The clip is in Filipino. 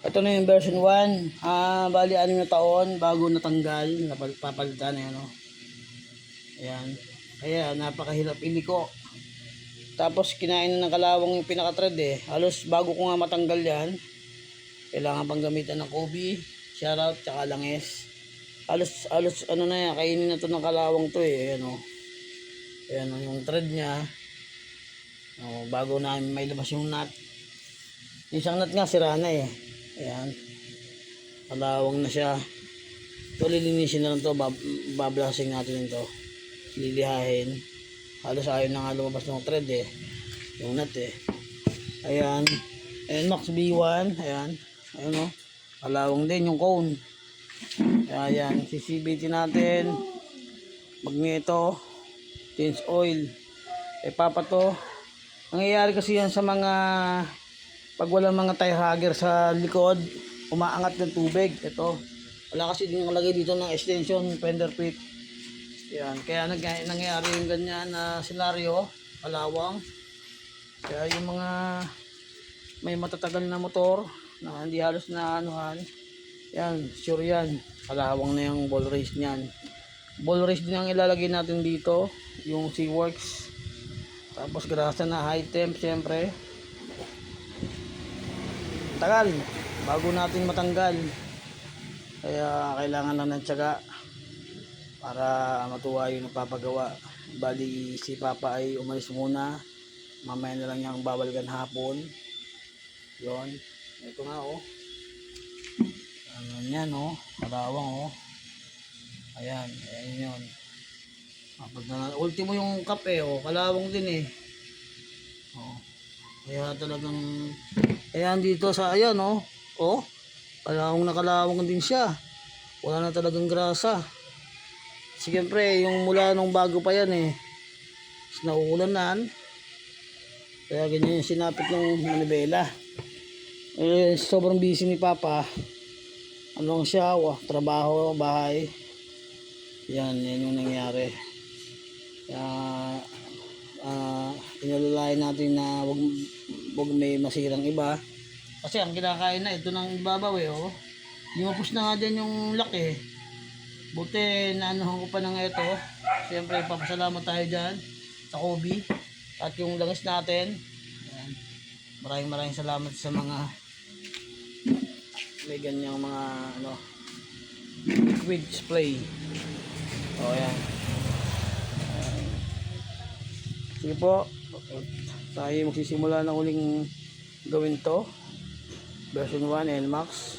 Ito na yung version 1. Bali 6 na taon bago natanggal, napapalitan na yan, no? Ayan. Kaya napakahirap iliko. Tapos kinain na ng kalawang yung pinaka-thread eh. Halos bago ko nga matanggal yan, kailangan pang gamitan ng Kobe, shoutout, tsaka langis. Halos ano na yan, kainin na to ng kalawang to eh. Ayan o. Ayan o yung thread niya. O, bago na may labas yung nut. Yung isang nut nga sira na eh. Ayan. Kalawang na siya. Ito lilinisin na lang to. Bablasing natin ito. Lilihahin. Halos ayaw na nga lumabas ng thread eh. Yung nut eh. Ayan. NMAX B1. Ayan. Ayan o. Kalawang din yung cone. Ayan. CCBT natin. Magneto. Change oil. Papa to. Nangyayari kasi yan sa mga pag walang mga tie hugger sa likod, umaangat ng tubig. Ito. Wala kasi din nalagay dito ng extension, fender pit. Yan. Kaya nangyayari yung ganyan na senaryo, kalawang. Kaya yung mga may matatagal na motor na hindi halos na anuhan, yan, sure yan. Kalawang na yung ball race niyan. Ball race din ang ilalagay natin dito, yung C-Works. Tapos grasa na high temp syempre. Tagal bago natin matanggal. Kaya kailangan lang ng tiyaga para matuwa yung napapagawa. Bali si Papa ay umalis muna. Mamaya na lang niyang babalikan hapon. Yon. Ito nga oh. Ano yan oh. Kalawang oh. Ayan. Ayan yun. Ultimo yung kape oh. Kalawang din eh. Oh. Kaya talagang ayan dito sa ayan oh. Oh. Kalawang na kalawang din siya. Wala na talagang grasa. Siyempre yung mula nung bago pa yan eh. Nauulanan. Kaya ganyan yung sinapit ng manibela. Eh sobrang busy ni Papa. Ano siya, trabaho, bahay. Yan yung nangyari. Kaya inalalayan natin na wag may masirang iba. Kasi ang kinakain na ito ng ibabaw eh oh. Lumapos na nga dyan yung lock eh. Buti naanuhan ko pa ng ito. Siyempre papasalamat tayo dyan sa Kobe at yung langis natin. Ayan. Maraming salamat sa mga may ganyang mga ano liquid spray. O ayan. Sige po. Tayo magsisimula na uling gawin to. Version 1 NMAX.